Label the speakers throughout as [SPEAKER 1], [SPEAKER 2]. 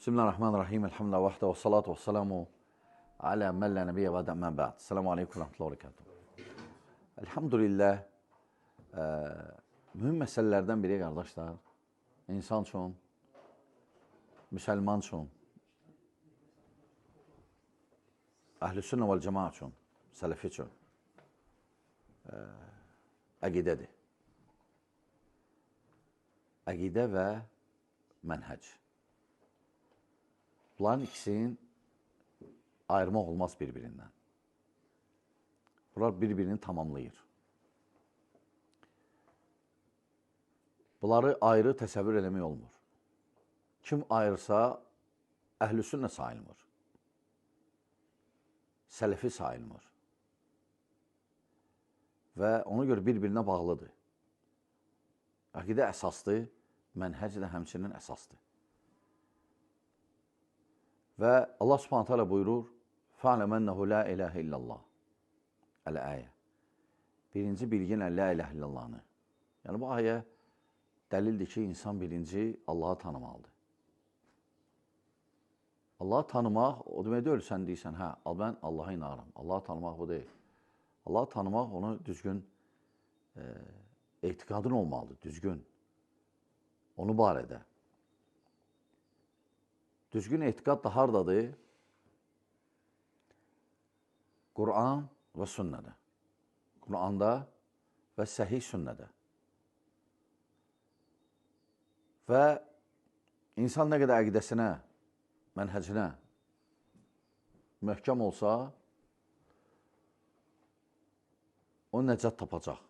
[SPEAKER 1] Bismillahirrahmanirrahim. Elhamdülillah vahdə və salatu və salamu alə mən lə nəbiyyə və dəmmən bə'd. Selamu aleykum və rəhmətullah və rəkatuhu. Elhamdülillah, mühüm məsələlərdən biri, qardaşlar, insan üçün, müsəlman üçün, əhl-i sünnə vəl cəmaə üçün, sələfi üçün əqidədir. Əqidə və mənhəc. Bunların ikisini ayırmaq olmaz bir-birindən. Bunlar bir-birini tamamlayır. Bunları ayrı təsəvvür eləmək olmur. Kim ayırsa, əhl-i sünnə sayılmır. Sələfi sayılmır. Və ona görə bir-birinə bağlıdır. Əqidə əsasdır, mənhəc də həmçinin əsasdır. Və Allah Subhanahu taala buyurur: "Fa'lam ennehu la ilahe illallah." Əl-ayə. Birinci bilginə la ilahe illallahını. Yəni bu ayə dəlildir ki, insan birinci Allahı tanımalıdır. Allahı tanımaq o demək deyil, sən deyirsən, hə, mən Allaha inanıram. Allahı tanımaq bu deyil. Allahı tanımaq onu düzgün etiqadın olmalıdır, düzgün. Onu barədə. Düzgün etiqad da hardadır? Quran və sünnədə. Quranda və səhih sünnədə. Və insan nə qədər əqidəsinə, mənhəcinə möhkəm olsa, o nəcət tapacaq.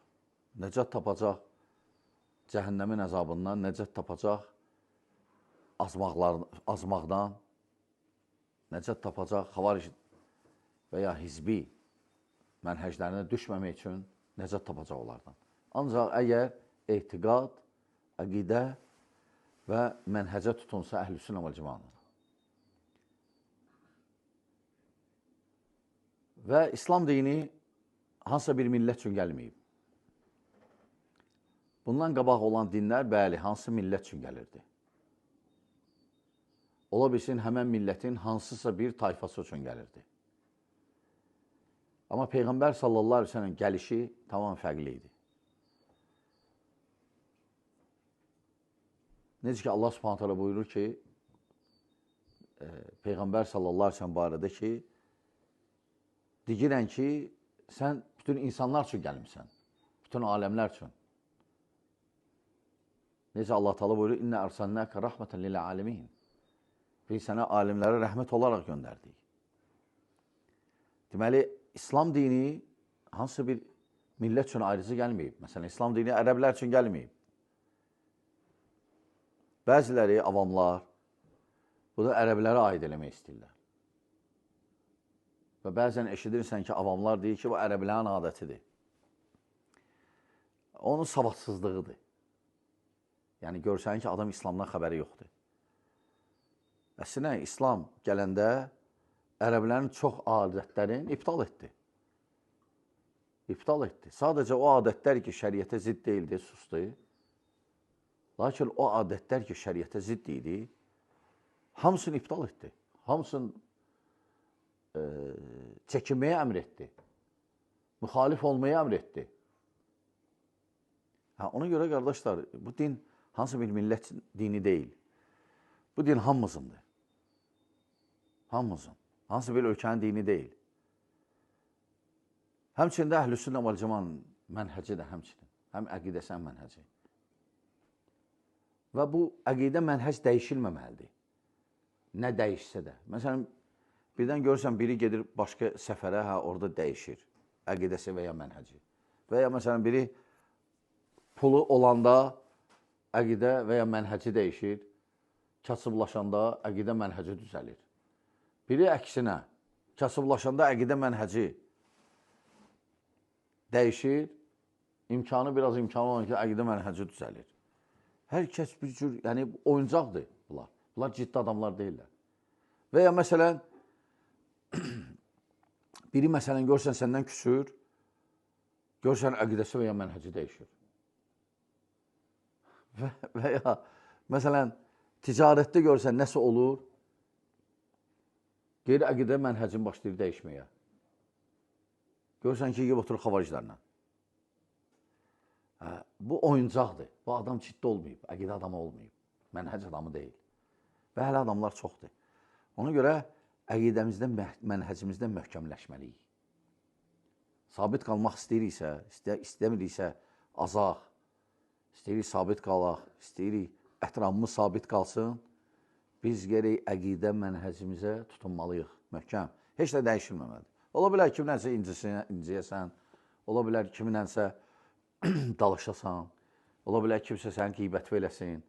[SPEAKER 1] Nəcət tapacaq cəhənnəmin əzabından, nəcət tapacaq azmaqdan, nəcət tapacaq xavaric və ya hizbi mənhəclərinə düşməmək üçün nəcət tapacaq onlardan. Ancaq əgər etiqad, əqidə və mənhəcə tutunsa əhl-i sünnə vəl cəmaədir. Və İslam dini hansısa bir millət üçün gəlməyib. Bundan qabaq olan dinlər, bəli, hansı millət üçün gəlirdi? Ola bilsin, həmən millətin hansısa bir tayfası üçün gəlirdi. Amma Peyğəmbər sallallahu aleyhi ve sellem gəlişi tamam fərqli idi. Necə ki, Allah subhanahu taala buyurur ki, Peyğəmbər sallallahu aleyhi ve sellem barədə ki, deyirən ki, sən bütün insanlar üçün gəlmişsən, bütün aləmlər üçün. Necə Allah taala buyurur, İnnə ərsəlnəkə rəhmətən lilə aləmin. Biz sənə alimlərə rəhmət olaraq göndərdik. Deməli, İslam dini hansı bir millət üçün ayrıcı gəlməyib. Məsələn, İslam dini ərəblər üçün gəlməyib. Bəziləri, avamlar, bu da ərəblərə aid eləmək istəyirlər. Və bəzən eşidirsən ki, avamlar deyir ki, bu ərəblərin adətidir. Onun savadsızlığıdır. Yəni, görsən ki, adam İslamdan xəbəri yoxdur. Əslində, İslam gələndə ərəblərin çox adətlərini iptal etdi. İptal etdi. Sadəcə o adətlər ki, şəriətə zidd deyildi, susdu. Lakin o adətlər ki, şəriətə zidd idi, hamısını iptal etdi. Hamısını çəkinməyə əmr etdi. Müxalif olmaya əmr etdi. Ona görə, qardaşlar, bu din hansı bir millət dini deyil. Bu din hamımızındır. Hamımızın. Hansı bir ölkənin dini deyil. Həmçində əhl-i sünnə vəl cəmaənin mənhəci də həmçinin. Həm əqidəsi, həm mənhəci. Və bu əqidə mənhəc dəyişilməməlidir. Nə dəyişsə də. Məsələn, birdən görürsən, biri gedir başqa səfərə, orada dəyişir. Əqidəsi və ya mənhəci. Və ya məsələn, biri pulu olanda əqidə və ya mənhəci dəyişir. Kasıblaşanda əqidə mənhəci düzəlir. Biri əksinə, kasıblaşanda əqidə mənhəci dəyişir, biraz imkanı olan ki, əqidə mənhəci düzəlir. Hər kəs bir cür, yəni oyuncaqdır bunlar. Bunlar ciddi adamlar deyirlər. Və ya məsələn, biri məsələn görsən səndən küsür, görsən əqidəsi və ya mənhəci dəyişir. Və ya məsələn, ticarətdə görsən nəsə olur, Qeyri-əqidə mənhəcin başlayır dəyişməyə. Görürsən ki, yiyib oturur xavariclərlə. Bu oyuncaqdır. Bu adam ciddi olmayıb, əqidə adamı olmayıb. Mənhəc adamı deyil. Və hələ adamlar çoxdur. Ona görə əqidəmizdə, mənhəcimizdə möhkəmləşməliyik. Sabit qalmaq istəyiriksə, istəmiriksə azaq, istəyirik sabit qalaq, istəyirik ətrafımız sabit qalsın, biz gərək əqidə mənhəcimizə tutunmalıyıq, möhkəm. Heç də dəyişilməməlidir. Ola bilər kiminənsə inciyəsən, ola bilər kiminənsə dalışasan, ola bilər kimsə sənin qeybət eləsin.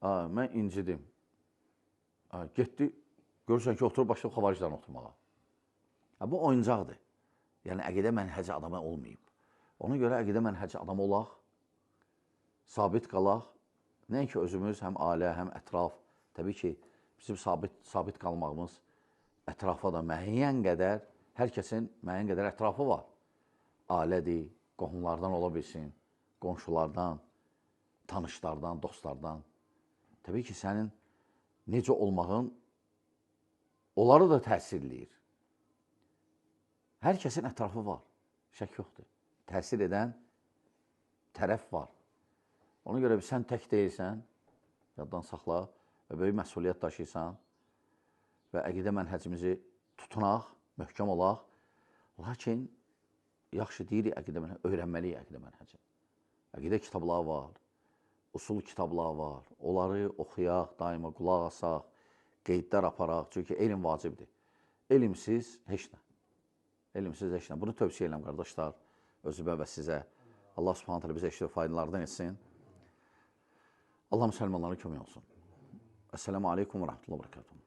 [SPEAKER 1] Mən incidim. Getdi, görürsən ki, oturub başlayıb xavaricdən oturmağa. Bu oyuncaqdır. Yəni, əqidə mənhəci adamı olmayıb. Ona görə əqidə mənhəci adam olaq, sabit qalaq. Nəinki özümüz, həm ailə, həm ətraf. Təbii ki, bizim sabit qalmağımız ətrafa da müəyyən qədər, hər kəsin müəyyən qədər ətrafı var. Ailədir, qohumlardan ola bilsin, qonşulardan, tanışlardan, dostlardan. Təbii ki, sənin necə olmağın onları da təsirləyir. Hər kəsin ətrafı var, şək yoxdur. Təsir edən tərəf var. Ona görə sən tək deyilsən, yaddan saxla və böyük məsuliyyət daşıyırsan və əqidə mənhəcimizi tutunaq, möhkəm olaq. Lakin, yaxşı deyirik əqidə mənhəcə, öyrənməliyik əqidə mənhəcə. Əqidə kitabları var, usul kitabları var. Onları oxuyaq, daima qulaq asaq, qeydlər aparaq. Çünki elm vacibdir. Elmsiz heç nə. Elmsiz heç nə. Bunu tövsiyə edirəm, qardaşlar, özümə və sizə. Allah subhanət hələ bizə işlə faydalardan etsin. Allah müsəlmanların kömək olsun. Əssəlamu aleykum və rəhmətullah və bərəkatuhu.